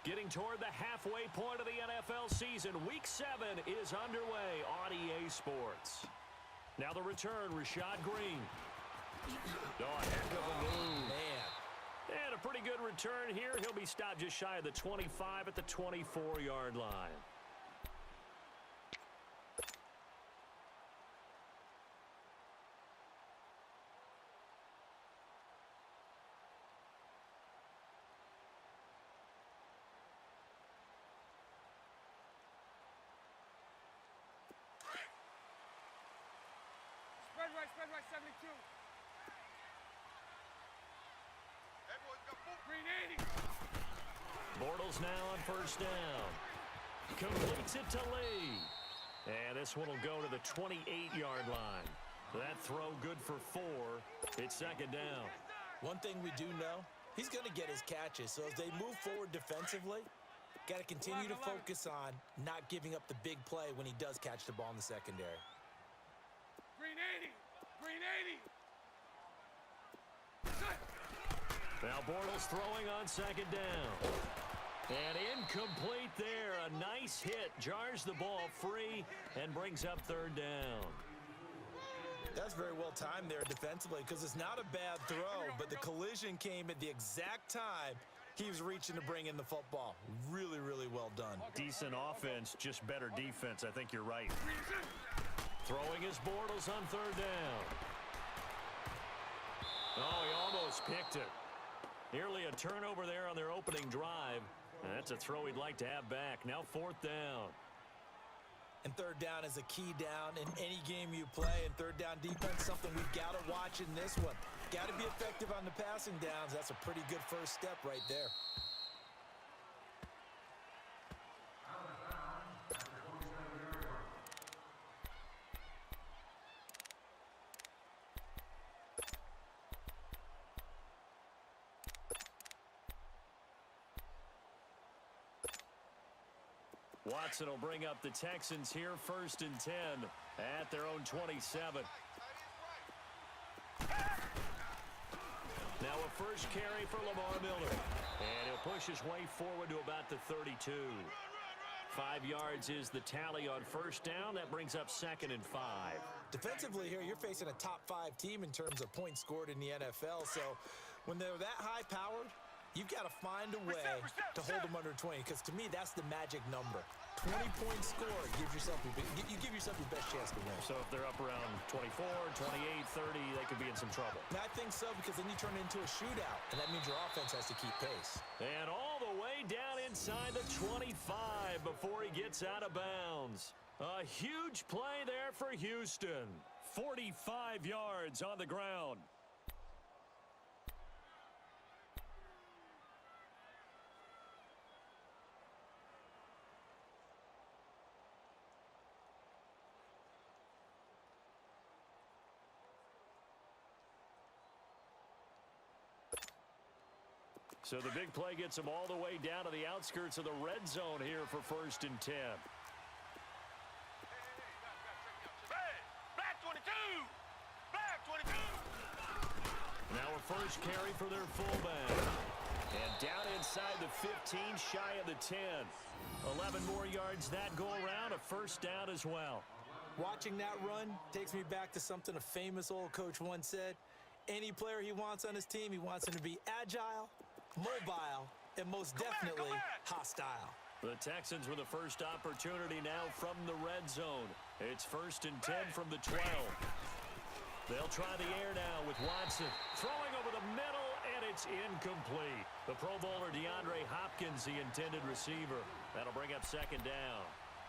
Getting toward the halfway point of the NFL season, Week 7 is underway on EA Sports. Now the return, Rashad Green. Oh, a heck of a move. Man. And a pretty good return here. He'll be stopped just shy of the 25 at the 24-yard line. Spread right, 72. Green 80. Bortles now on first down. Completes it to Lee. And this one will go to the 28-yard line. That throw good for 4. It's second down. One thing we do know, he's going to get his catches. So as they move forward defensively, got to continue to focus on not giving up the big play when he does catch the ball in the secondary. Green 80. Green 80. Now Bortles throwing on second down. And incomplete there. A nice hit. Jars the ball free and brings up third down. That's very well timed there defensively because it's not a bad throw, but the collision came at the exact time he was reaching to bring in the football. Really, really well done. Decent offense, just better defense. I think you're right. Throwing his Bortles on third down. Oh, he almost picked it. Nearly a turnover there on their opening drive. And that's a throw he'd like to have back. Now fourth down. And third down is a key down in any game you play. And third down defense, something we've got to watch in this one. Got to be effective on the passing downs. That's a pretty good first step right there. Watson will bring up the Texans here, 1st and 10 at their own 27. Now a first carry for Lamar Miller. And he'll push his way forward to about the 32. 5 yards is the tally on first down. That brings up 2nd and 5. Defensively here, you're facing a top 5 team in terms of points scored in the NFL. So when they're that high-powered, you've got to find a way to hold them under 20, because to me, that's the magic number. 20 points scored gives yourself you give yourself your best chance to win. So if they're up around 24, 28, 30, they could be in some trouble. And I think so, because then you turn it into a shootout, and that means your offense has to keep pace. And all the way down inside the 25 before he gets out of bounds. A huge play there for Houston. 45 yards on the ground. So the big play gets him all the way down to the outskirts of the red zone here for 1st and 10. Black 22. Black 22. Now a first carry for their fullback. And down inside the 15, shy of the 10. 11 more yards that go around, a first down as well. Watching that run takes me back to something a famous old coach once said. Any player he wants on his team, he wants him to be agile, mobile, and most definitely hostile. The Texans with the first opportunity now from the red zone. It's 1st and 10 from the 12. They'll try the air now with Watson. Throwing over the middle, and it's incomplete. The Pro Bowler DeAndre Hopkins, the intended receiver. That'll bring up 2nd down.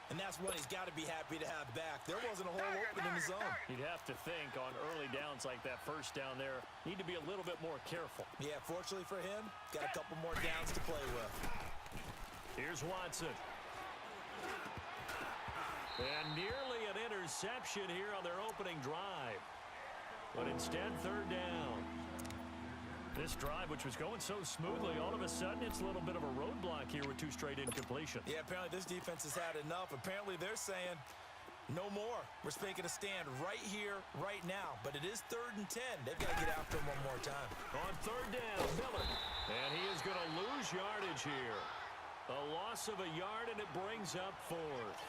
And that's one he's got to be happy to have back. There wasn't a hole open in the zone. You'd have to think on early downs like that first down there, need to be a little bit more careful. Yeah, fortunately for him, got a couple more downs to play with. Here's Watson. And nearly an interception here on their opening drive. But instead, 3rd down. This drive, which was going so smoothly, all of a sudden it's a little bit of a roadblock here with 2 straight incompletion. Yeah, apparently this defense has had enough. Apparently they're saying, no more. We're making a stand right here, right now. But it is 3rd and 10. They've got to get after him one more time. On 3rd down, Miller. And he is going to lose yardage here. A loss of a yard, and it brings up 4th.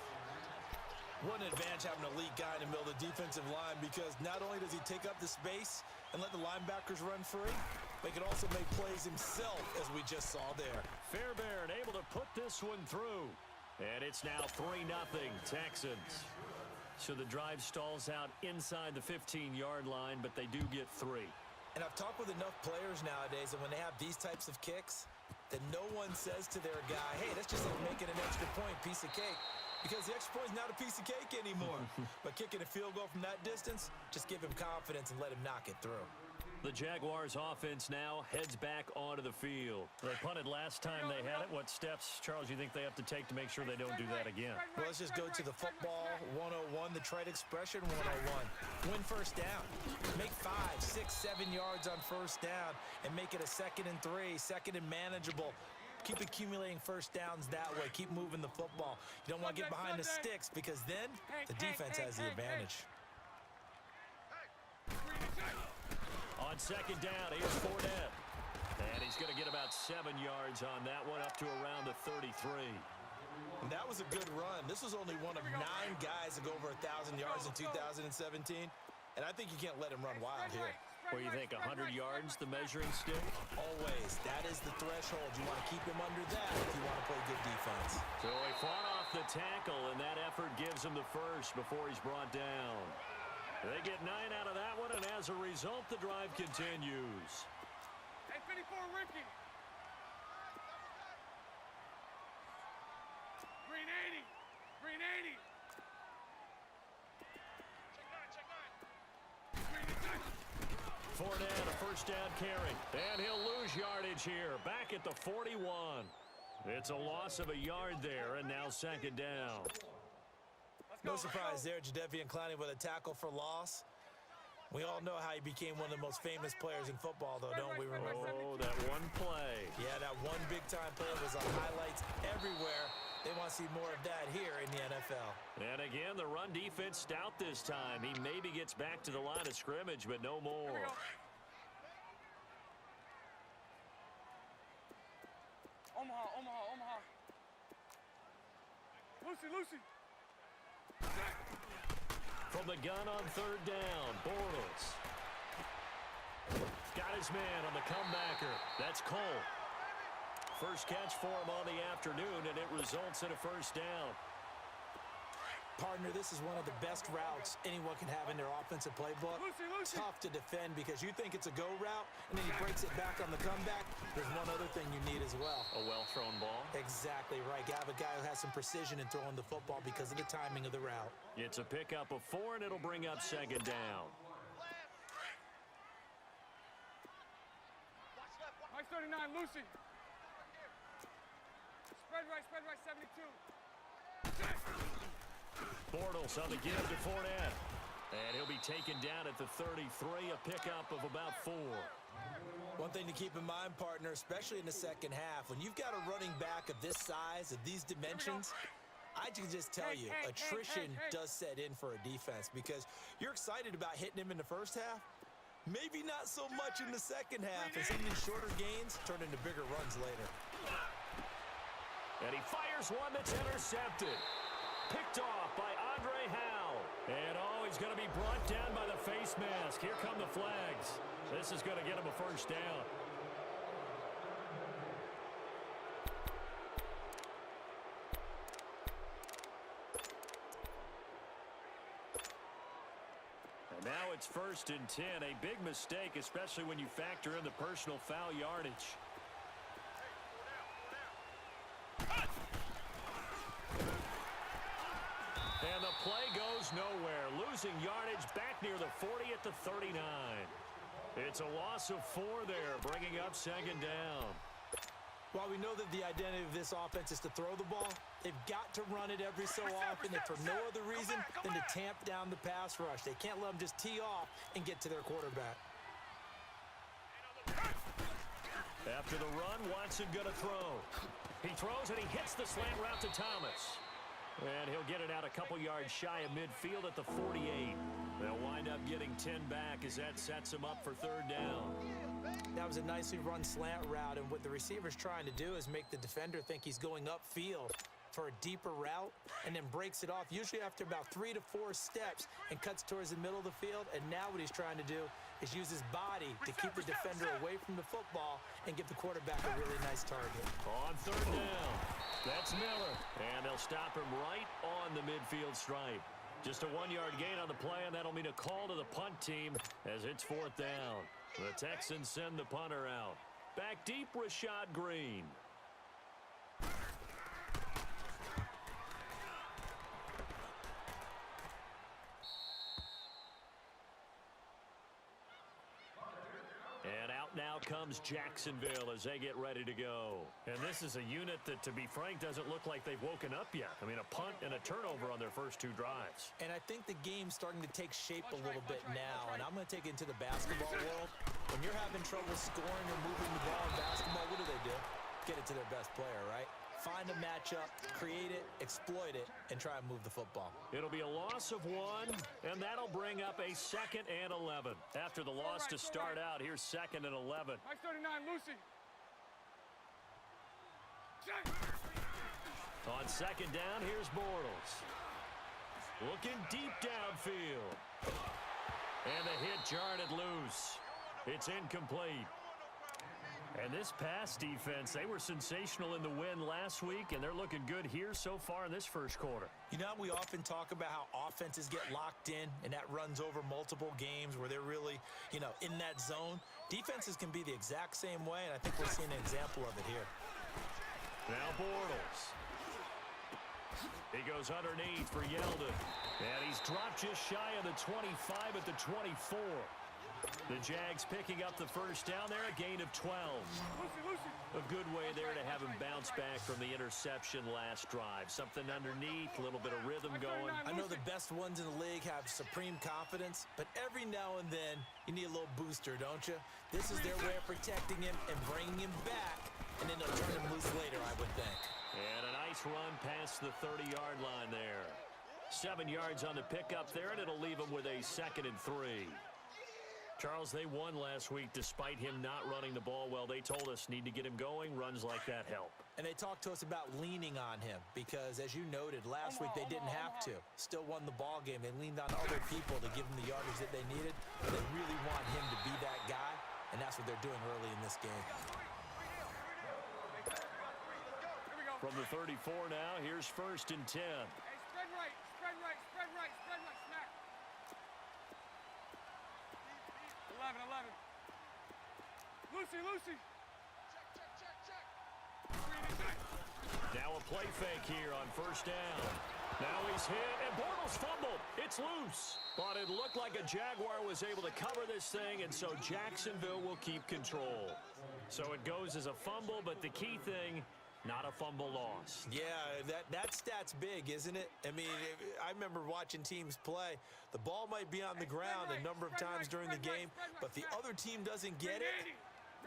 What an advantage having an elite guy in the middle of the defensive line, because not only does he take up the space and let the linebackers run free, but he can also make plays himself, as we just saw there. Fairbairn able to put this one through. And it's now 3-0 Texans. So the drive stalls out inside the 15-yard line, but they do get 3. And I've talked with enough players nowadays that when they have these types of kicks, that no one says to their guy, hey, that's just like making an extra point, piece of cake. Because the extra point is not a piece of cake anymore. But kicking a field goal from that distance, just give him confidence and let him knock it through. The Jaguars offense now heads back onto the field. They punted last time they had it. What steps, Charles, you think they have to take to make sure they don't do that again? Well, let's just go to the football 101, the trade expression 101. Win first down. Make 5, 6, 7 yards on first down and make it a 2nd and 3, 2nd and manageable. Keep accumulating first downs that way. Keep moving the football. You don't want to get behind the sticks, because then the defense has the advantage. On 2nd down, here's Fournette. And he's going to get about 7 yards on that one, up to around the 33. And that was a good run. This was only one of 9 guys to go over 1,000 yards in 2017. And I think you can't let him run wild here. Where you think 100 yards, the measuring stick? Always. That is the threshold. You want to keep him under that if you want to play good defense. So he fought off the tackle, and that effort gives him the first before he's brought down. They get 9 out of that one, and as a result, the drive continues. Hey, 54, Ricky. Green 80. Green 80. Fournette, a first down carry. And he'll lose yardage here. Back at the 41. It's a loss of a yard there, and now 2nd down. No surprise there, Jadeveon Clowney with a tackle for loss. We all know how he became one of the most famous players in football, though, don't we? Remember? Oh, that one play. Yeah, that one big-time play was on highlights everywhere. They want to see more of that here in the NFL. And again, the run defense stout this time. He maybe gets back to the line of scrimmage, but no more. Omaha. Lucy. From the gun on 3rd down, Bortles. Got his man on the comebacker. That's Cole. First catch for him on the afternoon, and it results in a first down. Partner, this is one of the best routes anyone can have in their offensive playbook. Lucy. Tough to defend because you think it's a go route, and then he breaks it back on the comeback. There's one other thing you need as well. A well-thrown ball. Exactly right. You have a guy who has some precision in throwing the football because of the timing of the route. It's a pickup of 4, and it'll bring up 2nd down. Nice 39, Lucy. Spread right, 72. Bortles on the give to Fournette. And he'll be taken down at the 33, a pickup of about 4. One thing to keep in mind, partner, especially in the second half, when you've got a running back of this size, of these dimensions, I can just tell you, attrition does set in for a defense, because you're excited about hitting him in the first half, maybe not so much in the second half, and some of these shorter gains turn into bigger runs later. And he fires one that's intercepted. Picked off by Andre Howe. And he's going to be brought down by the face mask. Here come the flags. This is going to get him a first down. And now it's 1st and 10. A big mistake, especially when you factor in the personal foul yardage. And the play goes nowhere. Losing yardage back near the 40 at the 39. It's a loss of 4 there, bringing up 2nd down. While we know that the identity of this offense is to throw the ball, they've got to run it every so often, and for no other reason than to tamp down the pass rush. They can't let them just tee off and get to their quarterback. After the run, Watson going to throw. He throws, and he hits the slant route to Thomas. And he'll get it out a couple yards shy of midfield at the 48. They'll wind up getting 10 back as that sets them up for third down. That was a nicely run slant route, and what the receiver's trying to do is make the defender think he's going upfield for a deeper route and then breaks it off, usually after about 3 to 4 steps, and cuts towards the middle of the field. And now what he's trying to do is use his body to keep the defender away from the football and give the quarterback a really nice target. On third down, that's Miller, and they'll stop him right on the midfield stripe. Just a 1-yard gain on the play, and that'll mean a call to the punt team as it's fourth down. The Texans send the punter out. Back deep, Rashad Green. And out now comes Jacksonville as they get ready to go. And this is a unit that, to be frank, doesn't look like they've woken up yet. I mean, a punt and a turnover on their first 2 drives. And I think the game's starting to take shape a little bit now, and I'm going to take it into the basketball world. When you're having trouble scoring or moving the ball in basketball, what do? Get it to their best player, right? Find a matchup, create it, exploit it, and try and move the football. It'll be a loss of 1, and that'll bring up a 2nd and 11. After the loss to start out, here's 2nd and 11. Nice 39, Lucy. On 2nd down, here's Bortles. Looking deep downfield. And the hit jarred it loose. It's incomplete. And this pass defense, they were sensational in the win last week, and they're looking good here so far in this first quarter. You know, we often talk about how offenses get locked in, and that runs over multiple games where they're really, in that zone. Defenses can be the exact same way, and I think we're seeing an example of it here. Now Bortles. He goes underneath for Yeldon. And he's dropped just shy of the 25 at the 24. The Jags picking up the first down there, a gain of 12. A good way there to have him bounce back from the interception last drive. Something underneath, a little bit of rhythm going. I know the best ones in the league have supreme confidence, but every now and then you need a little booster, don't you? This is their way of protecting him and bringing him back, and then they'll turn him loose later, I would think. And a nice run past the 30-yard line there. 7 yards on the pickup there, and it'll leave him with a 2nd and 3. Charles, they won last week despite him not running the ball well. They told us need to get him going. Runs like that help. And they talked to us about leaning on him because, as you noted, last week they didn't have to. Still won the ball game. They leaned on other people to give them the yardage that they needed. But they really want him to be that guy, and that's what they're doing early in this game. From the 34 now, here's 1st and 10. Hey, spread right, spread right, spread right, spread right, smack. 11. Lucy. Check. Now a play fake here on 1st down. Now he's hit, and Bortles fumbled. It's loose. But it looked like a Jaguar was able to cover this thing, and so Jacksonville will keep control. So it goes as a fumble, but the key thing, not a fumble loss. Yeah, that stat's big, isn't it? I mean, I remember watching teams play. The ball might be on the ground a number of times during the game, but the other team doesn't get it.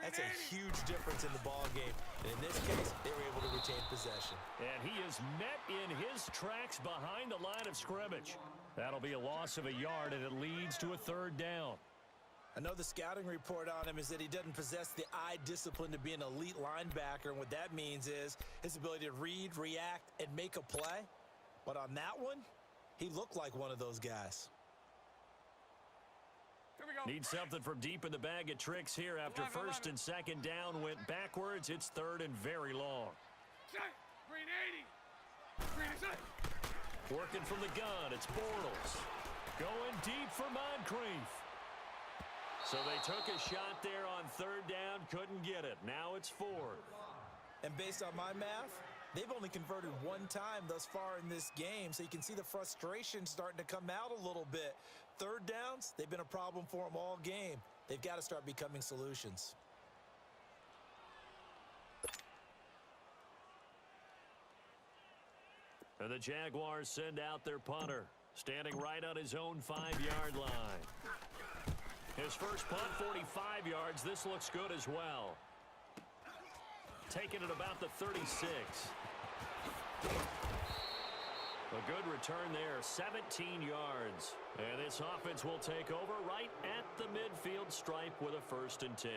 That's a huge difference in the ball game. And in this case, they were able to retain possession. And he is met in his tracks behind the line of scrimmage. That'll be a loss of a yard, and it leads to a 3rd down. I know the scouting report on him is that he doesn't possess the eye discipline to be an elite linebacker, and what that means is his ability to read, react, and make a play. But on that one, he looked like one of those guys. Here we go. Need something from deep in the bag of tricks here after 1st and 2nd down went backwards. It's 3rd and very long. Set. Green 80. Green is set. Working from the gun, it's Bortles. Going deep for Moncrief. So they took a shot there on 3rd down, couldn't get it. Now it's 4th. And based on my math, they've only converted 1 time thus far in this game, so you can see the frustration starting to come out a little bit. 3rd downs, they've been a problem for them all game. They've got to start becoming solutions. And the Jaguars send out their punter, standing right on his own 5-yard line. His first punt, 45 yards. This looks good as well. Taking it about the 36. A good return there, 17 yards. And this offense will take over right at the midfield stripe with a 1st and 10.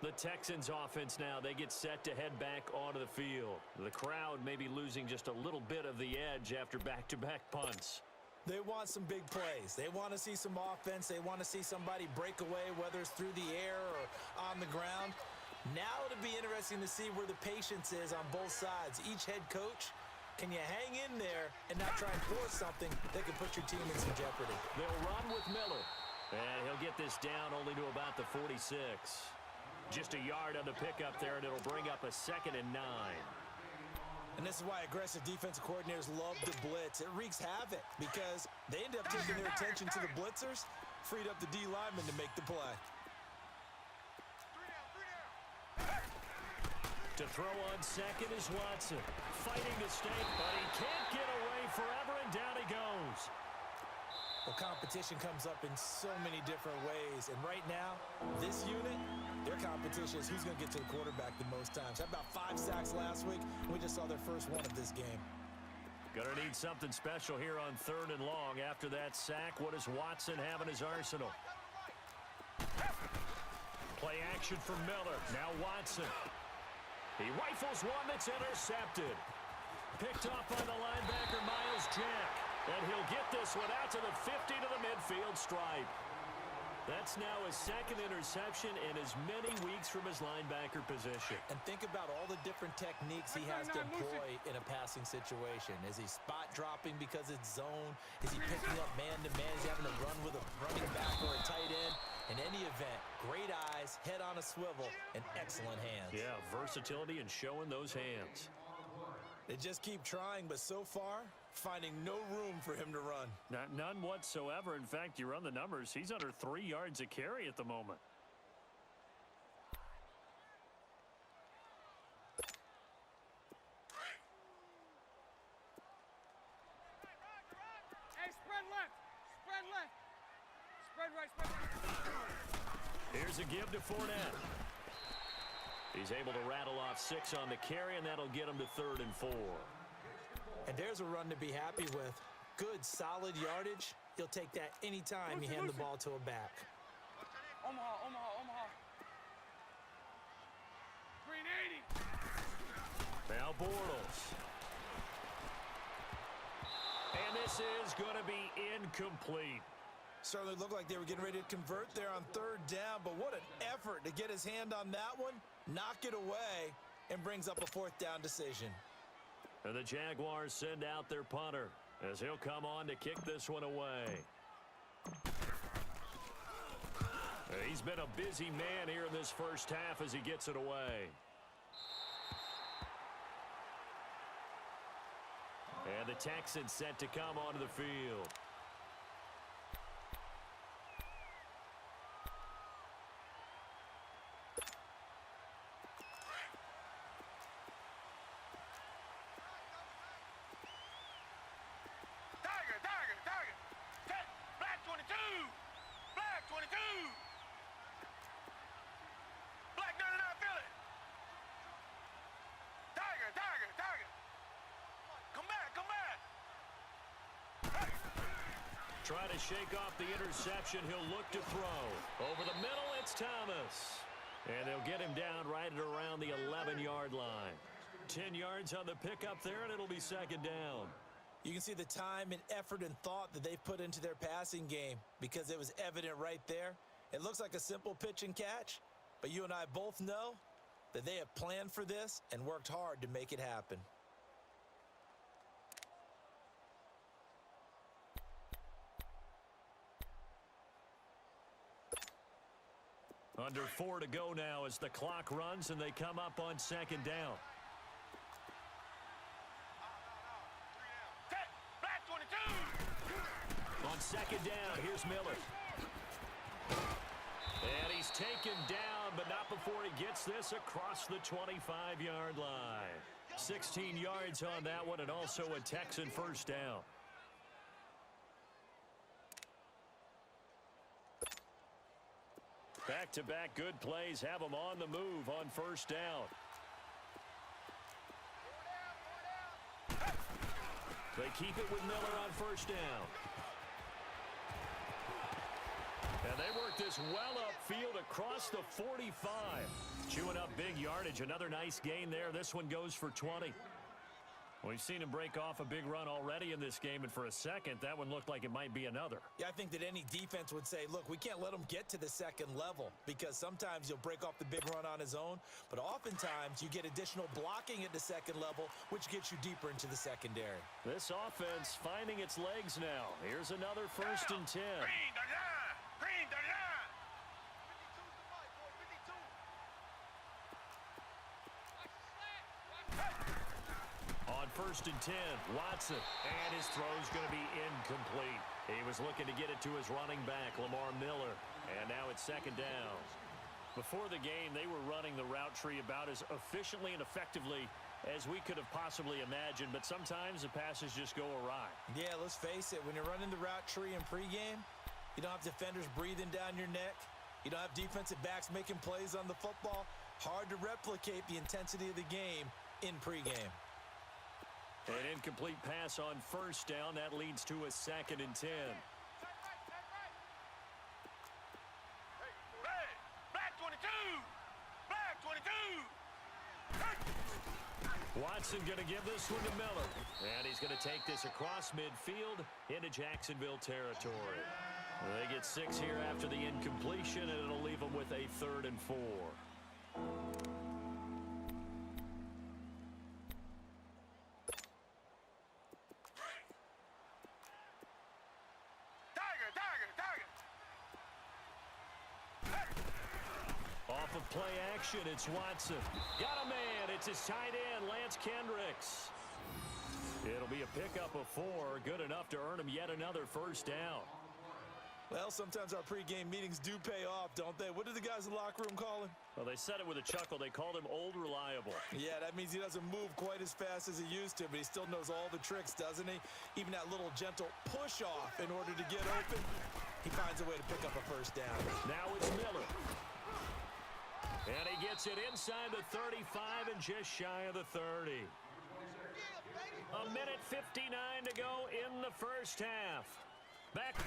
The Texans offense now, they get set to head back onto the field. The crowd may be losing just a little bit of the edge after back-to-back punts. They want some big plays. They want to see some offense. They want to see somebody break away, whether it's through the air or on the ground. Now it'll be interesting to see where the patience is on both sides. Each head coach, can you hang in there and not try and force something that could put your team in some jeopardy? They'll run with Miller. And he'll get this down only to about the 46. Just a yard on the pickup there, and it'll bring up a 2nd and 9. And this is why aggressive defensive coordinators love the blitz. It wreaks havoc because they end up taking their attention to the blitzers, freed up the D lineman to make the play. To throw on 2nd is Watson. Fighting to stay, but he can't get away forever, and down he goes. Well, competition comes up in so many different ways. And right now, this unit, their competition is who's going to get to the quarterback the most times. Had about 5 sacks last week. We just saw their first one of this game. Gonna need something special here on 3rd and long. After that sack, what does Watson have in his arsenal? Play action from Miller. Now Watson. He rifles one that's intercepted. Picked off by the linebacker, Miles Jack. And he'll get this one out to the 50 to the midfield stripe. That's now his 2nd interception in as many weeks from his linebacker position. And think about all the different techniques he has to employ in a passing situation. Is he spot dropping because it's zone? Is he picking up man-to-man? Is he having to run with a running back or a tight end? In any event, great eyes, head on a swivel, and excellent hands. Yeah, versatility and showing those hands. They just keep trying, but so far, finding no room for him to run. None whatsoever. In fact, you run the numbers, he's under 3 yards a carry at the moment. Hey, spread left. Spread left. Spread right, spread right. Here's a give to Fournette. He's able to rattle off 6 on the carry, and that'll get him to 3rd and 4. And there's a run to be happy with. Good, solid yardage. He'll take that anytime you hand the ball to a back. Omaha, Omaha, Omaha. Green 80. Now Bortles. And this is going to be incomplete. Certainly looked like they were getting ready to convert there on 3rd down, but what an effort to get his hand on that one, knock it away, and brings up a 4th down decision. And the Jaguars send out their punter as he'll come on to kick this one away. He's been a busy man here in this first half as he gets it away. And the Texans set to come onto the field. Try to shake off the interception. He'll look to throw. Over the middle, it's Thomas. And they'll get him down right at around the 11-yard line. 10 yards on the pickup there, and it'll be 2nd down. You can see the time and effort and thought that they've put into their passing game because it was evident right there. It looks like a simple pitch and catch, but you and I both know that they have planned for this and worked hard to make it happen. Under 4 to go now as the clock runs and they come up on 2nd down. On 2nd down, here's Miller. And he's taken down, but not before he gets this across the 25-yard line. 16 yards on that one, and also a Texan 1st down. Back-to-back good plays have them on the move on 1st down. They keep it with Miller on first down. And they work this well upfield across the 45. Chewing up big yardage. Another nice gain there. This one goes for 20. We've seen him break off a big run already in this game, and for a second, that one looked like it might be another. Yeah, I think that any defense would say, look, we can't let him get to the second level because sometimes he'll break off the big run on his own, but oftentimes you get additional blocking at the second level, which gets you deeper into the secondary. This offense finding its legs now. Here's another 1st and 10. Green the line. 52's the mic, boy. 52. On 1st and 10, Watson, and his throw's going to be incomplete. He was looking to get it to his running back, Lamar Miller, and now it's 2nd down. Before the game, they were running the route tree about as efficiently and effectively as we could have possibly imagined, but sometimes the passes just go awry. Yeah, let's face it, when you're running the route tree in pregame, you don't have defenders breathing down your neck. You don't have defensive backs making plays on the football. Hard to replicate the intensity of the game in pregame. An incomplete pass on 1st down. That leads to a 2nd and 10. Black 22! Black 22! Watson going to give this one to Miller. And he's going to take this across midfield into Jacksonville territory. They get 6 here after the incompletion, and it'll leave them with a 3rd and 4. Off of play action, it's Watson. Got a man. It's his tight end, Lance Kendricks. It'll be a pickup of 4. Good enough to earn him yet another 1st down. Well, sometimes our pregame meetings do pay off, don't they? What did the guys in the locker room call him? Well, they said it with a chuckle. They called him Old Reliable. Yeah, that means he doesn't move quite as fast as he used to, but he still knows all the tricks, doesn't he? Even that little gentle push-off in order to get open. He finds a way to pick up a 1st down. Now it's Miller. And he gets it inside the 35 and just shy of the 30. A minute 59 to go in the 1st half. Back.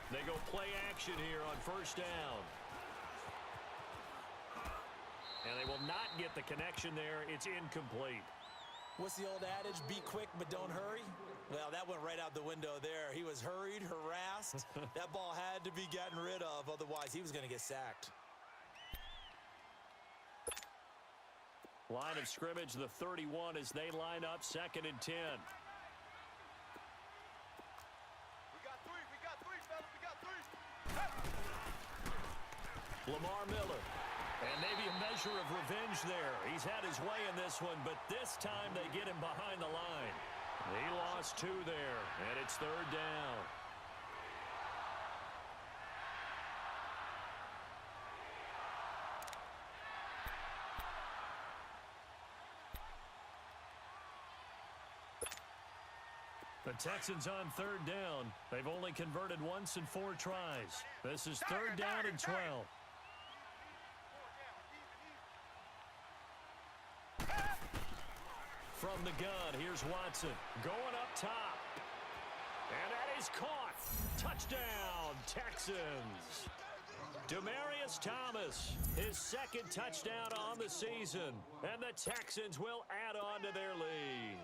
They go play action here on 1st down. And they will not get the connection there. It's incomplete. What's the old adage? Be quick, but don't hurry. Well, that went right out the window there. He was hurried, harassed. That ball had to be gotten rid of. Otherwise, he was going to get sacked. Line of scrimmage, the 31 as they line up 2nd and 10. Lamar Miller. And maybe a measure of revenge there. He's had his way in this one, but this time they get him behind the line. He lost 2 there, and it's 3rd down. The Texans on 3rd down. They've only converted once in 4 tries. This is 3rd down and 12. From the gun, here's Watson going up top. And that is caught. Touchdown, Texans. Demaryius Thomas, his 2nd touchdown on the season. And the Texans will add on to their lead.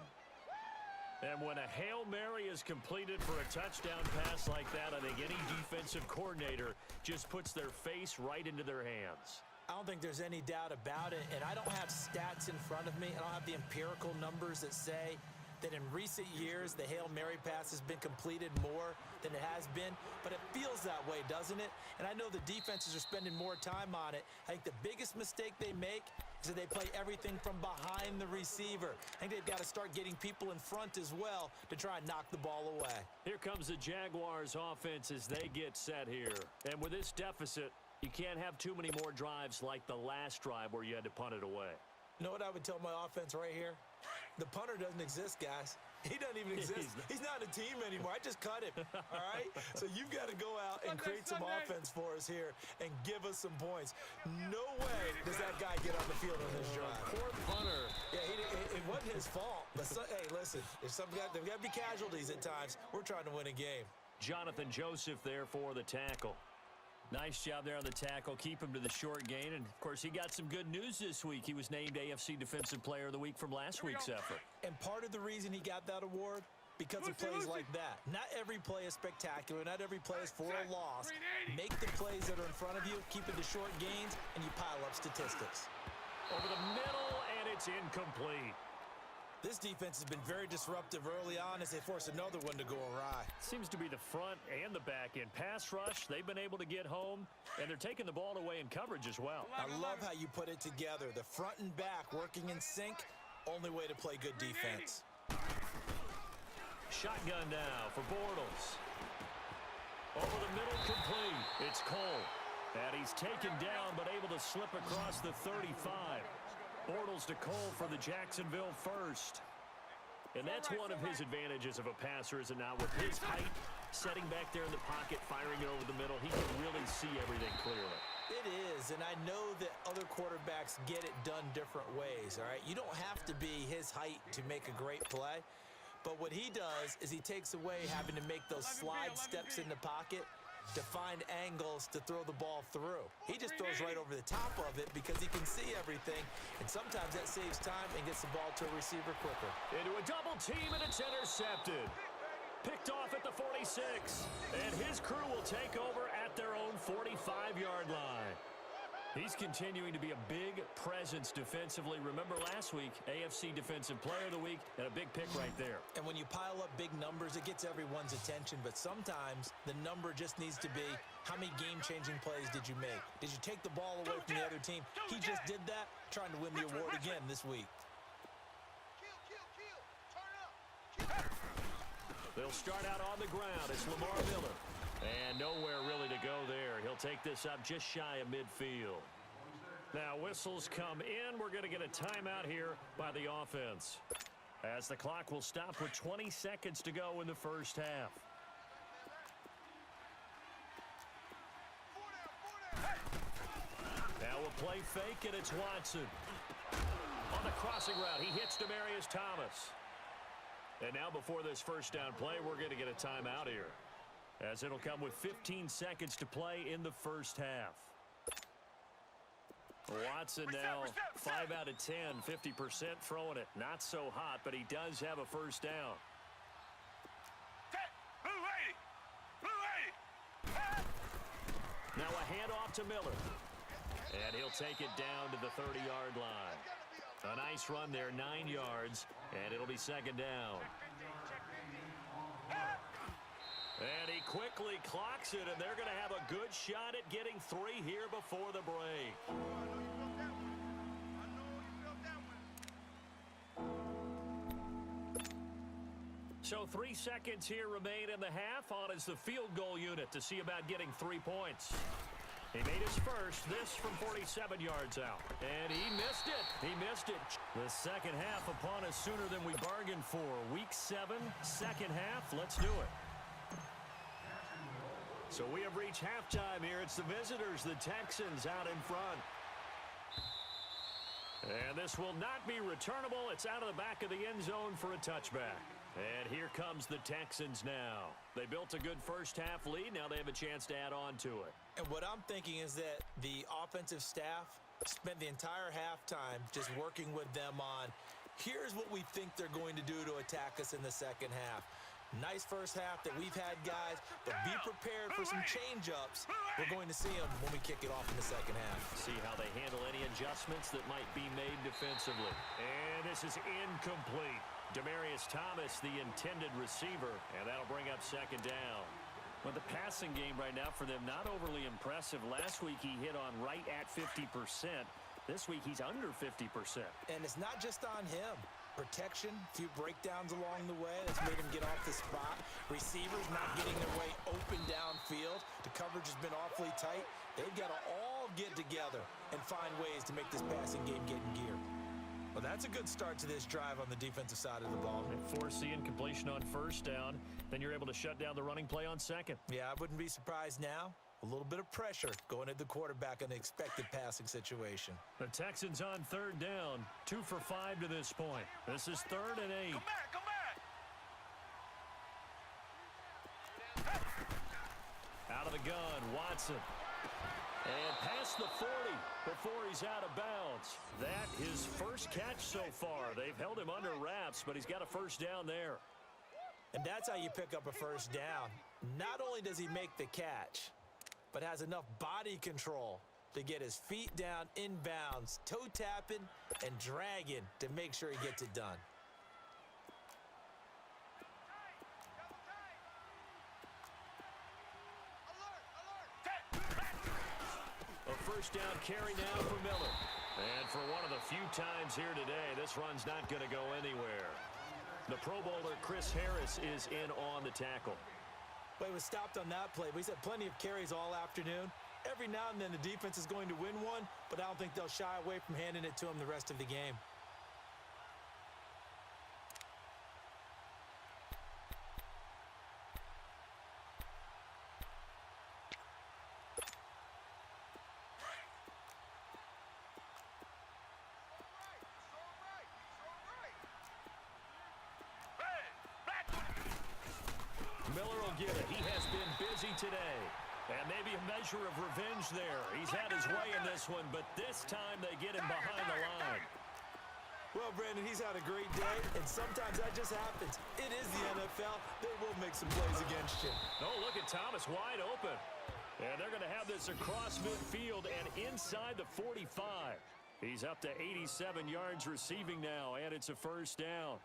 And when a Hail Mary is completed for a touchdown pass like that, I think any defensive coordinator just puts their face right into their hands. I don't think there's any doubt about it, and I don't have stats in front of me. I don't have the empirical numbers that say that in recent years the Hail Mary pass has been completed more than it has been, but it feels that way, doesn't it? And I know the defenses are spending more time on it. I think the biggest mistake they make is that they play everything from behind the receiver. I think they've got to start getting people in front as well to try and knock the ball away. Here comes the Jaguars offense as they get set here. And with this deficit, you can't have too many more drives like the last drive where you had to punt it away. You know what I would tell my offense right here? The punter doesn't exist, guys. He doesn't even exist. He's not a team anymore. I just cut him, all right? So you've got to go out and create some offense for us here and give us some points. No way does that guy get on the field on this drive. Poor punter. Yeah, it wasn't his fault. But hey, listen, there's got to be casualties at times. We're trying to win a game. Jonathan Joseph there for the tackle. Nice job there on the tackle. Keep him to the short gain. And, of course, he got some good news this week. He was named AFC Defensive Player of the Week from last week's effort. And part of the reason he got that award, because of plays like that. Not every play is spectacular. Not every play is for a loss. Make the plays that are in front of you, keep it to short gains, and you pile up statistics. Over the middle, and it's incomplete. This defense has been very disruptive early on as they force another one to go awry. Seems to be the front and the back end. Pass rush, they've been able to get home, and they're taking the ball away in coverage as well. I love how you put it together. The front and back working in sync, only way to play good defense. Shotgun now for Bortles. Over the middle, complete. It's Cole. And he's taken down, but able to slip across the 35. Bortles to Cole for the Jacksonville first. And that's one of his advantages of a passer, is it not? With his height, setting back there in the pocket, firing it over the middle, he can really see everything clearly. It is, and I know that other quarterbacks get it done different ways, all right? You don't have to be his height to make a great play. But what he does is he takes away having to make those slide steps in the pocket to find angles to throw the ball through. He just throws right over the top of it because he can see everything, and sometimes that saves time and gets the ball to a receiver quicker. Into a double team, and it's intercepted. Picked off at the 46, and his crew will take over at their own 45-yard line. He's continuing to be a big presence defensively. Remember last week, AFC Defensive Player of the Week, and a big pick right there. And when you pile up big numbers, it gets everyone's attention. But sometimes the number just needs to be, how many game-changing plays did you make? Did you take the ball away from the other team? He just did that, trying to win the award again this week. They'll start out on the ground. It's Lamar Miller. And nowhere really to go there. He'll take this up just shy of midfield. Now whistles come in. We're going to get a timeout here by the offense, as the clock will stop with 20 seconds to go in the first half. Now we'll play fake, and it's Watson. On the crossing route, he hits Demaryius Thomas. And now before this first down play, we're going to get a timeout here, as it'll come with 15 seconds to play in the first half. Watson now 5 out of 10, 50% throwing it. Not so hot, but he does have a first down. Now a handoff to Miller. And he'll take it down to the 30-yard line. A nice run there, 9 yards, and it'll be second down. And he quickly clocks it, and they're going to have a good shot at getting 3 here before the break. So 3 seconds here remain in the half. On is the field goal unit to see about getting 3 points. He made his first, this from 47 yards out. And he missed it. He missed it. The second half upon us sooner than we bargained for. Week 7, second half. Let's do it. So we have reached halftime here. It's the visitors, the Texans, out in front. And this will not be returnable. It's out of the back of the end zone for a touchback. And here comes the Texans now. They built a good first half lead. Now they have a chance to add on to it. And what I'm thinking is that the offensive staff spent the entire halftime just working with them on, here's what we think they're going to do to attack us in the second half. Nice first half that we've had, guys, but be prepared for some change-ups. We're going to see them when we kick it off in the second half. See how they handle any adjustments that might be made defensively. And this is incomplete. Demaryius Thomas, the intended receiver, and that'll bring up second down. Well, the passing game right now for them, not overly impressive. Last week he hit on right at 50%. This week he's under 50%. And it's not just on him. Protection, a few breakdowns along the way that's made him get off the spot. Receivers not getting their way open downfield. The coverage has been awfully tight. They've got to all get together and find ways to make this passing game get in gear. Well, that's a good start to this drive on the defensive side of the ball. They force the incompletion on first down. Then you're able to shut down the running play on second. Yeah, I wouldn't be surprised now. A little bit of pressure going at the quarterback in an expected passing situation. The Texans on third down. 2 for 5 to this point. This is 3rd and 8. Come back. Out of the gun, Watson. And past the 40 before he's out of bounds. That his first catch so far. They've held him under wraps, but he's got a first down there. And that's how you pick up a first down. Not only does he make the catch, but has enough body control to get his feet down inbounds, toe tapping and dragging to make sure he gets it done. A first down carry now for Miller. And for one of the few times here today, this run's not going to go anywhere. The Pro Bowler, Chris Harris, is in on the tackle. But he was stopped on that play. He's had plenty of carries all afternoon. Every now and then the defense is going to win one, but I don't think they'll shy away from handing it to him the rest of the game. Miller will get it. He has been busy today. And maybe a measure of revenge there. He's had his way in this one, but this time they get him behind the line. Well, Brandon, he's had a great day, and sometimes that just happens. It is the NFL. They will make some plays against you. Oh, look at Thomas wide open. And they're going to have this across midfield and inside the 45. He's up to 87 yards receiving now, and it's a first down.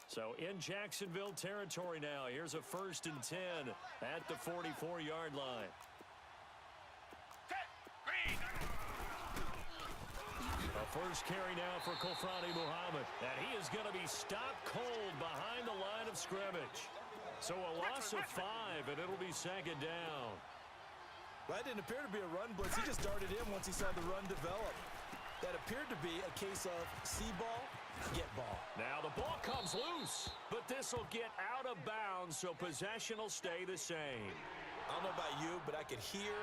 So in Jacksonville territory now. Here's a 1st and 10 at the 44-yard line. A first carry now for Kofrani Muhammad. And he is going to be stopped cold behind the line of scrimmage. So a loss of 5, and it'll be 2nd down. Well, that didn't appear to be a run blitz. He just darted in once he saw the run develop. That appeared to be a case of see ball, get ball. Now the ball comes loose, but this will get out of bounds, so possession will stay the same. I don't know about you, but I could hear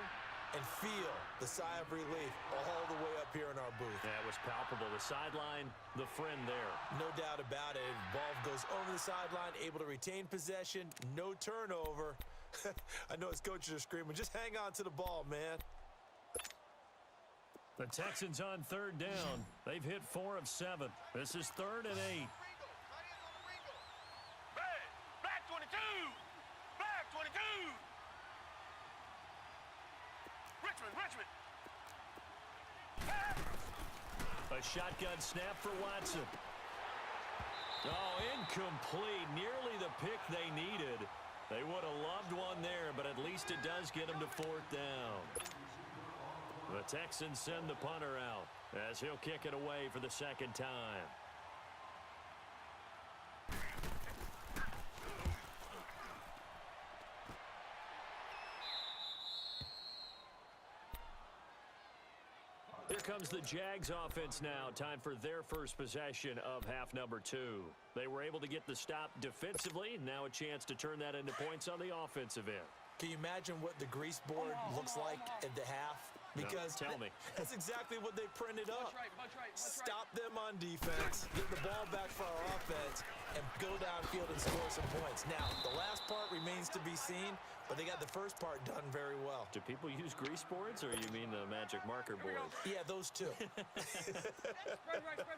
and feel the sigh of relief all the way up here in our booth. That was palpable. The sideline, the friend there. No doubt about it. Ball goes over the sideline, able to retain possession, no turnover. I know his coaches are screaming, just hang on to the ball, man. The Texans on 3rd down. They've hit 4 of 7. This is 3rd and 8. Black 22! Black 22! Richmond! A shotgun snap for Watson. Oh, incomplete. Nearly the pick they needed. They would have loved one there, but at least it does get them to 4th down. The Texans send the punter out as he'll kick it away for the 2nd time. Here comes the Jags offense now. Time for their first possession of half number 2. They were able to get the stop defensively. Now a chance to turn that into points on the offensive end. Can you imagine what the grease board looks like at the half? Because no, tell me. That's exactly what they printed up. Bunch right. Stop them on defense, get the ball back for our offense, and go downfield and score some points. Now, the last part remains to be seen, but they got the first part done very well. Do people use grease boards, or you mean the magic marker board? Yeah, those two. Spread right, 72.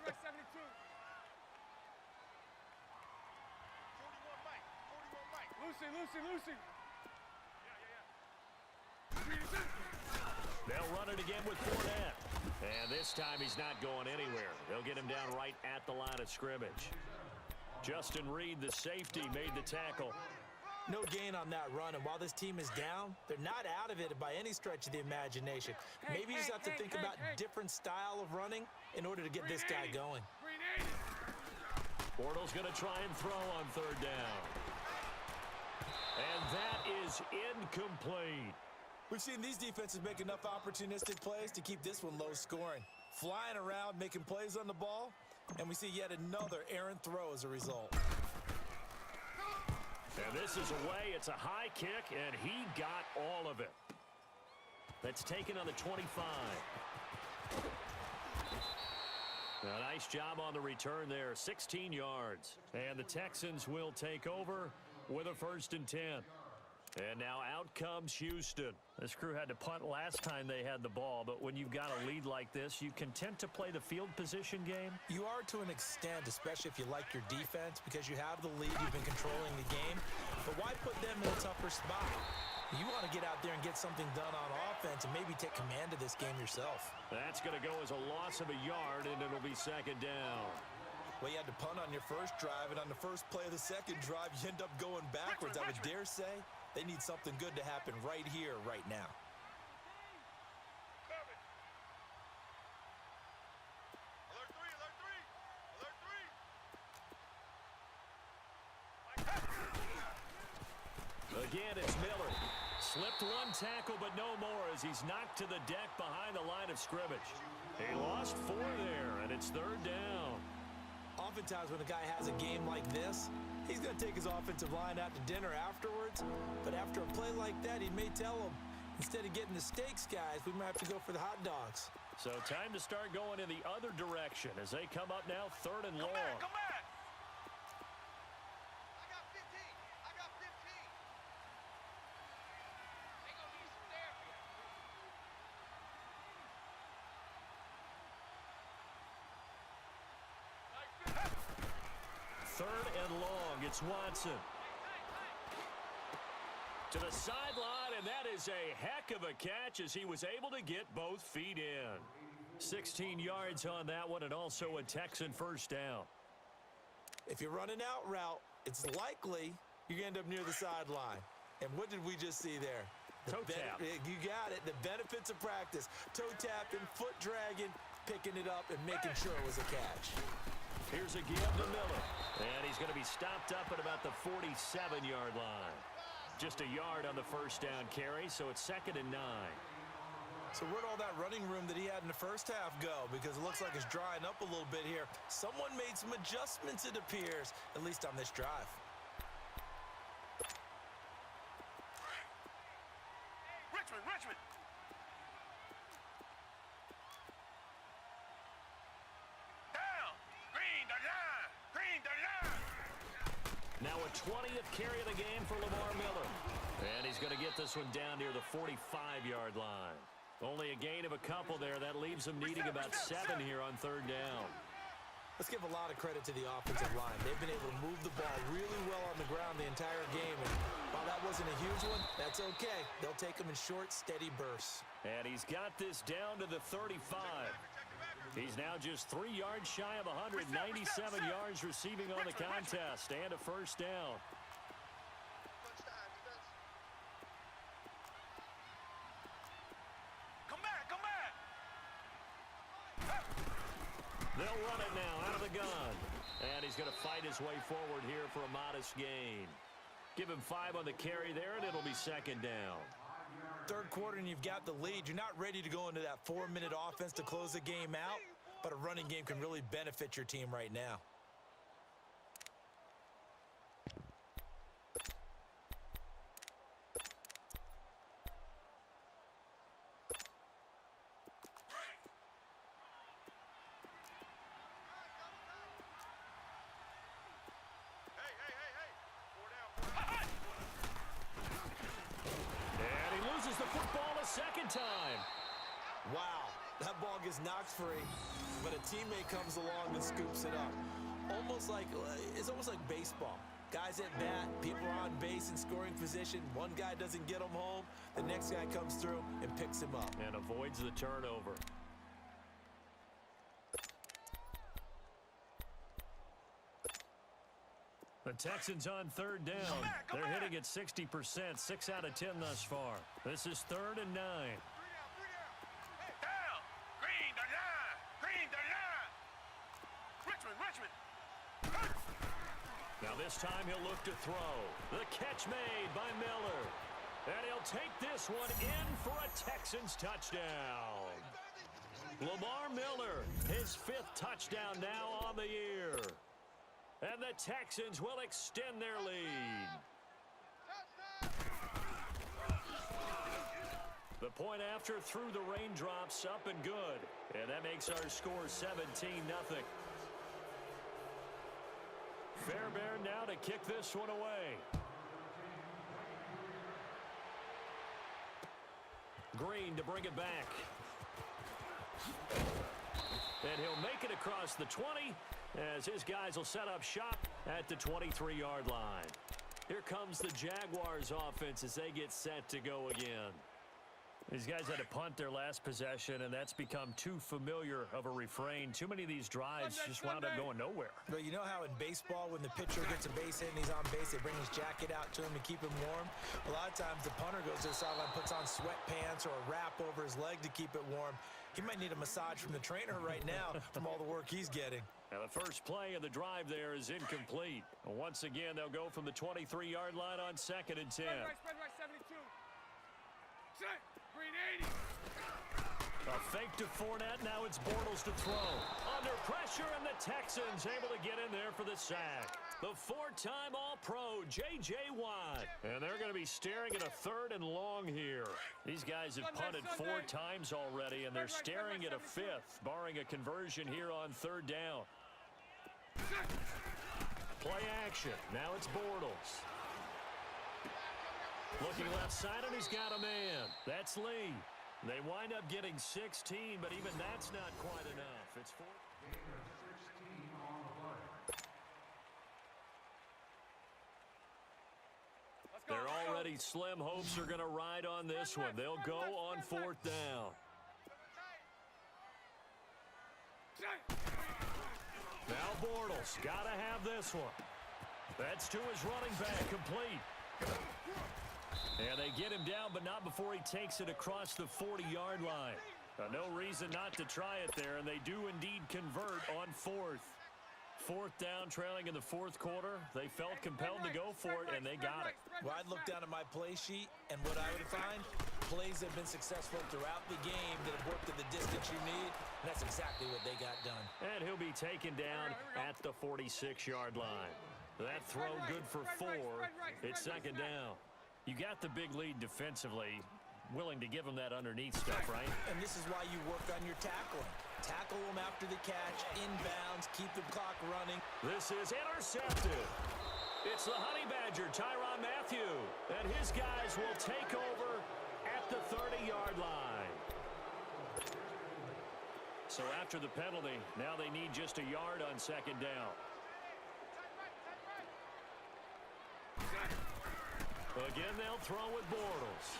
41 Mike. Lucy. They'll run it again with Fournette. And this time he's not going anywhere. They'll get him down right at the line of scrimmage. Justin Reed, the safety, made the tackle. No gain on that run, and while this team is down, they're not out of it by any stretch of the imagination. Maybe you just have to think about different style of running in order to get this guy going. Bortles going to try and throw on 3rd down. And that is incomplete. We've seen these defenses make enough opportunistic plays to keep this one low scoring. Flying around, making plays on the ball, and we see yet another errant throw as a result. And this is away. It's a high kick, and he got all of it. That's taken on the 25. A nice job on the return there, 16 yards. And the Texans will take over with a 1st and 10. And now out comes Houston. This crew had to punt last time they had the ball, but when you've got a lead like this, you content to play the field position game? You are to an extent, especially if you like your defense, because you have the lead, you've been controlling the game. But why put them in a tougher spot? You want to get out there and get something done on offense and maybe take command of this game yourself. That's going to go as a loss of a yard, and it'll be 2nd down. Well, you had to punt on your first drive, and on the first play of the second drive, you end up going backwards. I would dare say they need something good to happen right here, right now. Alert 3, alert 3. Again, it's Miller. Slipped one tackle, but no more as he's knocked to the deck behind the line of scrimmage. He lost 4 there, and it's 3rd down. Oftentimes when a guy has a game like this, he's going to take his offensive line out to dinner afterwards. But after a play like that, he may tell them, instead of getting the steaks, guys, we might have to go for the hot dogs. So time to start going in the other direction as they come up now 3rd and long. Come back! I got 15. I got 15. They gonna need some therapy. 3rd and long. It's Watson. To the sideline, and that is a heck of a catch as he was able to get both feet in. 16 yards on that one, and also a Texan 1st down. If you're running out route, it's likely you're going to end up near the sideline. And what did we just see there? Toe tap. You got it. The benefits of practice. Toe tapping, foot dragging, picking it up, and making sure it was a catch. Here's a give to Miller. And he's going to be stopped up at about the 47-yard line. Just a yard on the 1st down carry, so it's 2nd and 9. So where'd all that running room that he had in the first half go? Because it looks like it's drying up a little bit here. Someone made some adjustments, it appears, at least on this drive. Richmond! Down! Green the line! Now a 20th carry of the game for Lamar Miller. And he's going to get this one down near the 45-yard line. Only a gain of a couple there. That leaves them needing about 7 here on 3rd down. Let's give a lot of credit to the offensive line. They've been able to move the ball really well on the ground the entire game. And while that wasn't a huge one, that's okay. They'll take them in short, steady bursts. And he's got this down to the 35. He's now just 3 yards shy of 197 yards receiving on the contest and a 1st down. Come back! They'll run it now out of the gun. And he's going to fight his way forward here for a modest gain. Give him 5 on the carry there, and it'll be 2nd down. 3rd quarter and you've got the lead. You're not ready to go into that 4-minute offense to close the game out, but a running game can really benefit your team right now. Hey! 4 down. And he loses the football a 2nd time. Wow, that ball gets knocked free, but a teammate comes along and scoops it up. It's almost like baseball. Guys at bat, people are on base in scoring position. One guy doesn't get him home, the next guy comes through and picks him up. And avoids the turnover. The Texans on 3rd down. They're hitting at 60%, 6 out of 10 thus far. This is 3rd and 9. 3 down. Hey, down! Green the line! Richmond! Now Now this time he'll look to throw. The catch made by Miller. And he'll take this one in for a Texans touchdown. Lamar Miller, his 5th touchdown now on the year. And the Texans will extend their lead. The point after through the raindrops, up and good. And that makes our score 17-0. Fairbairn now to kick this one away. Green to bring it back. And he'll make it across the 20 as his guys will set up shop at the 23-yard line. Here comes the Jaguars offense as they get set to go again. These guys had to punt their last possession, and that's become too familiar of a refrain. Too many of these drives just wound up going nowhere. But you know how in baseball, when the pitcher gets a base hit and he's on base, they bring his jacket out to him to keep him warm? A lot of times the punter goes to the sideline, puts on sweatpants or a wrap over his leg to keep it warm. He might need a massage from the trainer right now from all the work he's getting. Now the first play of the drive there is incomplete. Once again, they'll go from the 23-yard line on 2nd and 10. Spread right, 72. Set. Green 80. A fake to Fournette. Now it's Bortles to throw. Under pressure, and the Texans able to get in there for the sack. The 4-time All-Pro, J.J. Watt. And they're going to be staring at a 3rd and long here. These guys have punted 4 times already, and they're staring at a 5th, barring a conversion here on 3rd down. Play action. Now it's Bortles. Looking left side, and he's got a man. That's Lee. They wind up getting 16, but even that's not quite enough. It's 4. They're already slim hopes are going to ride on this one. They'll go on 4th down. Now Bortles got to have this one. That's to his running back, complete. And they get him down, but not before he takes it across the 40-yard line. No reason not to try it there, and they do indeed convert on 4th. 4th down, trailing in the 4th quarter. They felt compelled to go for it, and they got it. Well, I'd look down at my play sheet, and what I would find, plays have been successful throughout the game that have worked at the distance you need, and that's exactly what they got done. And he'll be taken down at the 46-yard line. That throw good for 4. It's 2nd down. You got the big lead defensively, willing to give them that underneath stuff, right? And this is why you work on your tackling. Tackle them after the catch, inbounds, keep the clock running. This is intercepted. It's the Honey Badger, Tyrann Mathieu, and his guys will take over at the 30-yard line. So after the penalty, now they need just a yard on 2nd down. Again, they'll throw with Bortles.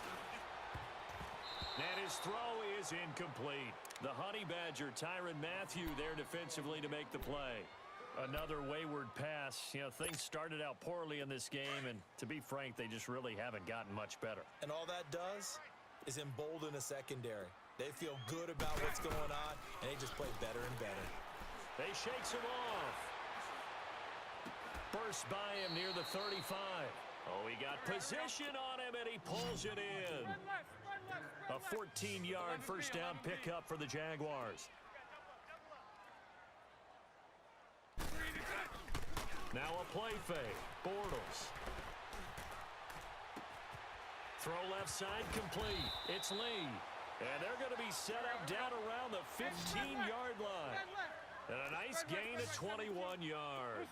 And his throw is incomplete. The Honey Badger, Tyrann Mathieu, there defensively to make the play. Another wayward pass. You know, things started out poorly in this game, and to be frank, they just really haven't gotten much better. And all that does is embolden a secondary. They feel good about what's going on, and they just play better and better. They shakes him off. Burst by him near the 35. Oh, he got position on him, and he pulls it in. A 14-yard first down pickup for the Jaguars. Now a play fake. Bortles. Throw left side complete. It's Lee. And they're going to be set up down around the 15-yard line. And a nice gain of 21 yards.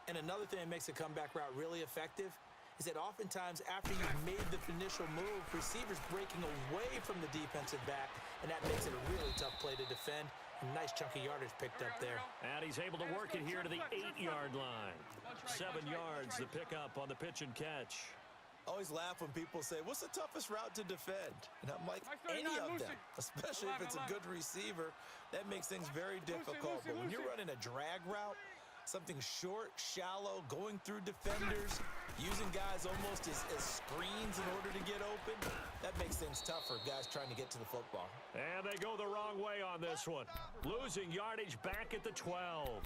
And another thing that makes a comeback route really effective is that oftentimes after you've made the initial move, receivers breaking away from the defensive back, and that makes it a really tough play to defend. A nice chunk of yardage picked up there. And he's able to work it here to the 8-yard line. 7 yards the pickup on the pitch and catch. I always laugh when people say, what's the toughest route to defend? And I'm like, any of them, especially if it's a good receiver. That makes things very difficult. But when you're running a drag route, something short, shallow, going through defenders, using guys almost as screens in order to get open, that makes things tough for guys trying to get to the football. And they go the wrong way on this one. Losing yardage back at the 12.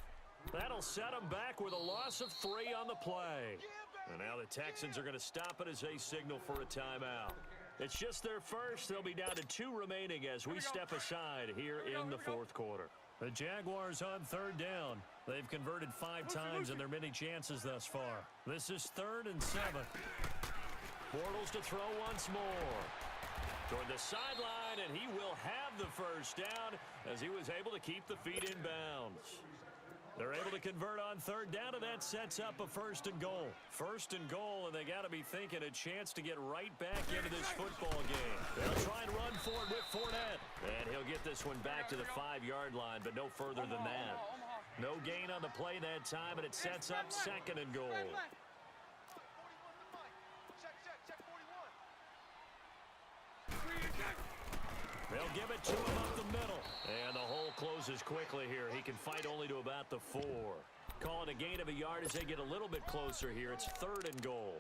That'll set them back with a loss of 3 on the play. And now the Texans are going to stop it as they signal for a timeout. It's just their first. They'll be down to 2 remaining as we step aside here in the fourth quarter. The Jaguars on third down. They've converted 5 times in their many chances thus far. This is 3rd and 7. Bortles to throw once more. Toward the sideline, and he will have the first down as he was able to keep the feet in bounds. They're able to convert on third down, and that sets up a 1st and goal. 1st and goal, and they got to be thinking a chance to get right back into this football game. They'll try and run for it with Fournette. And he'll get this one back to the 5-yard line, but no further than that. No gain on the play that time, and it sets up 2nd and goal. They'll give it to him up the middle. And the hole closes quickly here. He can fight only to about the 4. Call it a gain of a yard as they get a little bit closer here. It's 3rd and goal.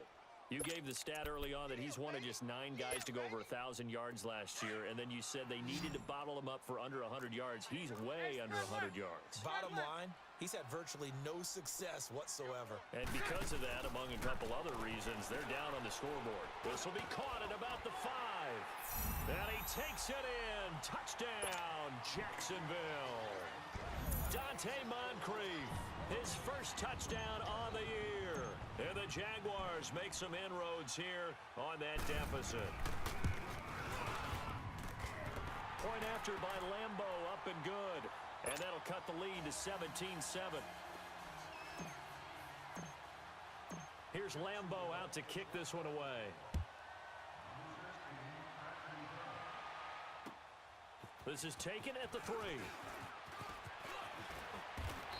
You gave the stat early on that he's one of just 9 guys to go over 1,000 yards last year, and then you said they needed to bottle him up for under 100 yards. He's way under 100 yards. Bottom line, he's had virtually no success whatsoever. And because of that, among a couple other reasons, they're down on the scoreboard. This will be caught at about the 5. And he takes it in. Touchdown, Jacksonville. Dante Moncrief, his first touchdown on the year. And the Jaguars make some inroads here on that deficit. Point after by Lambo, up and good. And that'll cut the lead to 17-7. Here's Lambo out to kick this one away. This is taken at the 3.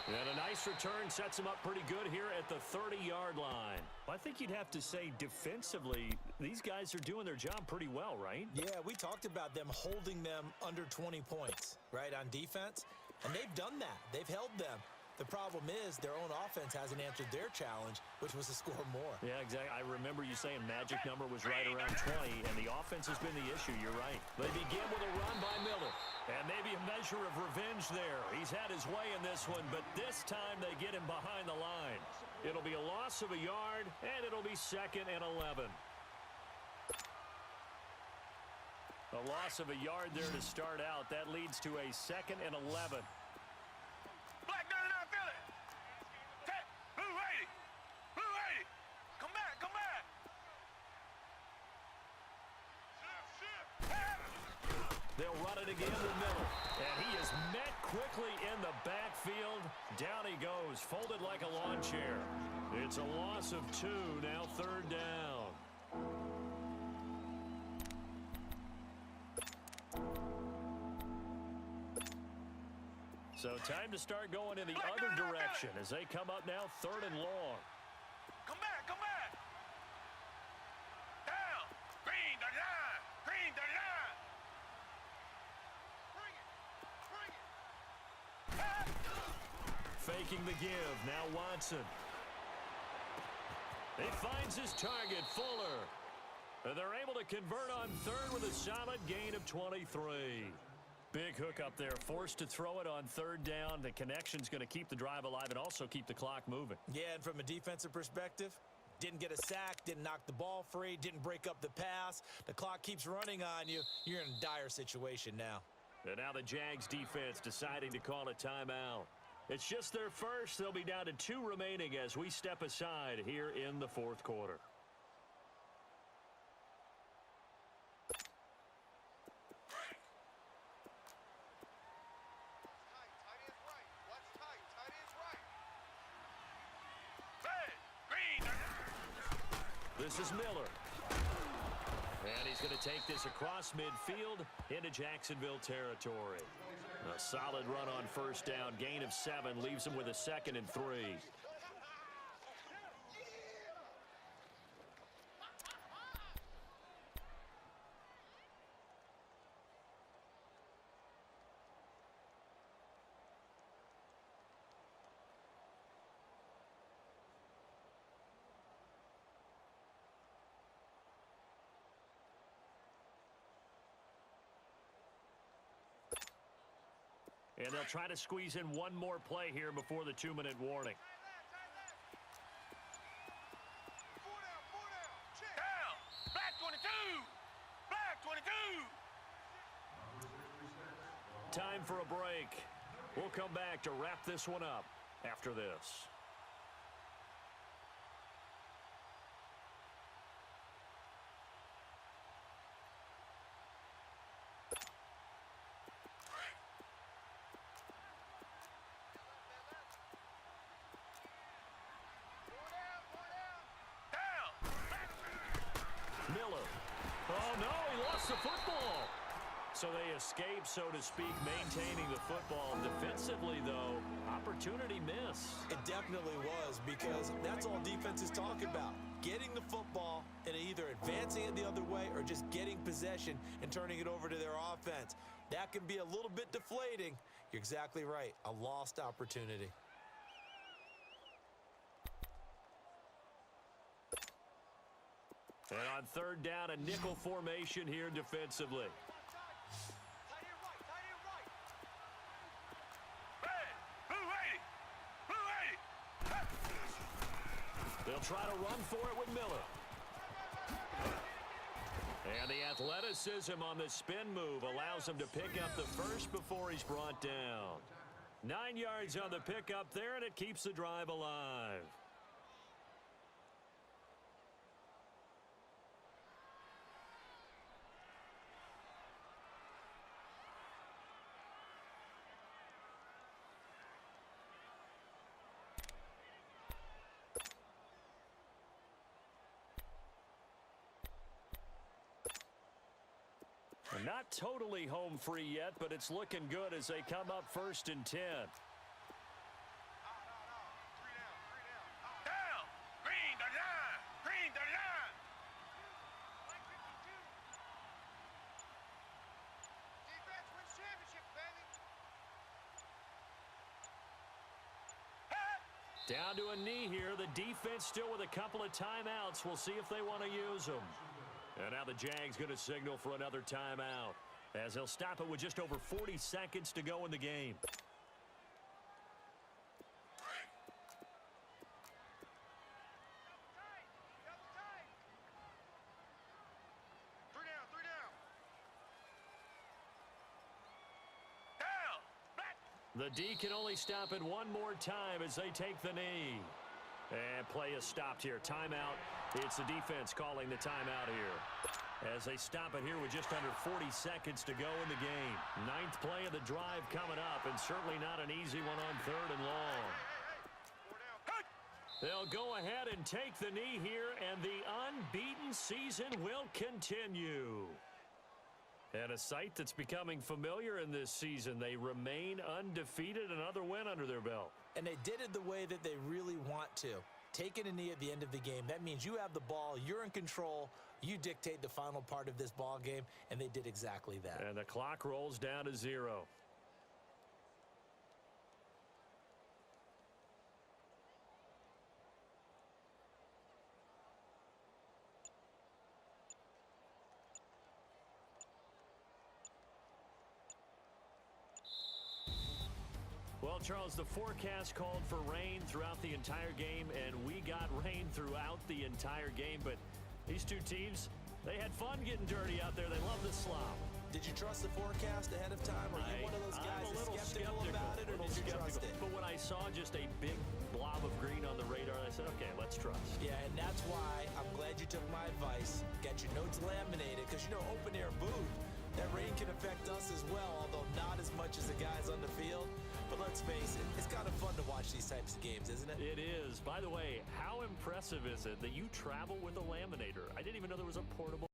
And a nice return sets him up pretty good here at the 30-yard line. I think you'd have to say defensively, these guys are doing their job pretty well, right? Yeah, we talked about them holding them under 20 points, right, on defense. And they've done that. They've held them. The problem is their own offense hasn't answered their challenge, which was to score more. Yeah, exactly. I remember you saying magic number was right around 20, and the offense has been the issue. You're right. They begin with a run by Miller, and maybe a measure of revenge there. He's had his way in this one, but this time they get him behind the line. It'll be a loss of a yard, and it'll be 2nd and 11. A loss of a yard there to start out. That leads to a 2nd and 11. Black 99 Philly. Blue 80. Blue 80. Come back, come back. They'll run it again with Miller. And he is met quickly in the backfield. Down he goes, folded like a lawn chair. It's a loss of 2, now 3rd down. So time to start going in the other direction as they come up now 3rd and long. Come back, come back. Down. Green 39. Green 39. Bring it. Bring it. Faking the give. Now Watson. He finds his target, Fuller. And they're able to convert on 3rd with a solid gain of 23. Big hook up there, forced to throw it on 3rd down. The connection's going to keep the drive alive and also keep the clock moving. Yeah, and from a defensive perspective, didn't get a sack, didn't knock the ball free, didn't break up the pass. The clock keeps running on you. You're in a dire situation now. And now the Jags defense deciding to call a timeout. It's just their first. They'll be down to 2 remaining as we step aside here in the 4th quarter. This is Miller. And he's going to take this across midfield into Jacksonville territory. A solid run on 1st down. Gain of 7 leaves him with a 2nd and 3. And they'll try to squeeze in one more play here before the 2-minute warning. Down. Black 22. Black 22. Time for a break. We'll come back to wrap this one up after this. The football. So they escape, so to speak, maintaining the football. Defensively, though, opportunity miss. It definitely was, because that's all defenses talk about. Getting the football and either advancing it the other way or just getting possession and turning it over to their offense. That can be a little bit deflating. You're exactly right. A lost opportunity. And on third down, a nickel formation here defensively. They'll try to run for it with Miller. And the athleticism on the spin move allows him to pick up the first before he's brought down. 9 yards on the pickup there, and it keeps the drive alive. Not totally home free yet, but it's looking good as they come up 1st and 10. Down. Green the line. Green the line. Defense wins championship, baby. Down to a knee here. The defense still with a couple of timeouts. We'll see if they want to use them. And now the Jags going to signal for another timeout, as they'll stop it with just over 40 seconds to go in the game. Three down. Down. The D can only stop it one more time as they take the knee. And play is stopped here. Timeout. It's the defense calling the timeout here, as they stop it here with just under 40 seconds to go in the game. 9th play of the drive coming up, and certainly not an easy one on 3rd and long. They'll go ahead and take the knee here, and the unbeaten season will continue. And a sight that's becoming familiar in this season. They remain undefeated, another win under their belt. And they did it the way that they really want to. Taking a knee at the end of the game, that means you have the ball, you're in control, you dictate the final part of this ball game, and they did exactly that. And the clock rolls down to 0. Well, Charles, the forecast called for rain throughout the entire game, and we got rain throughout the entire game. But these two teams, they had fun getting dirty out there. They love the slop. Did you trust the forecast ahead of time? Are you one of those guys that's skeptical about it, or did you trust it? But when I saw just a big blob of green on the radar, I said, okay, let's trust. Yeah, and that's why I'm glad you took my advice. Get your notes laminated, because, you know, open-air booth, that rain can affect us as well, although not as much as the guys on the field. But let's face it, it's kind of fun to watch these types of games, isn't it? It is. By the way, how impressive is it that you travel with a laminator? I didn't even know there was a portable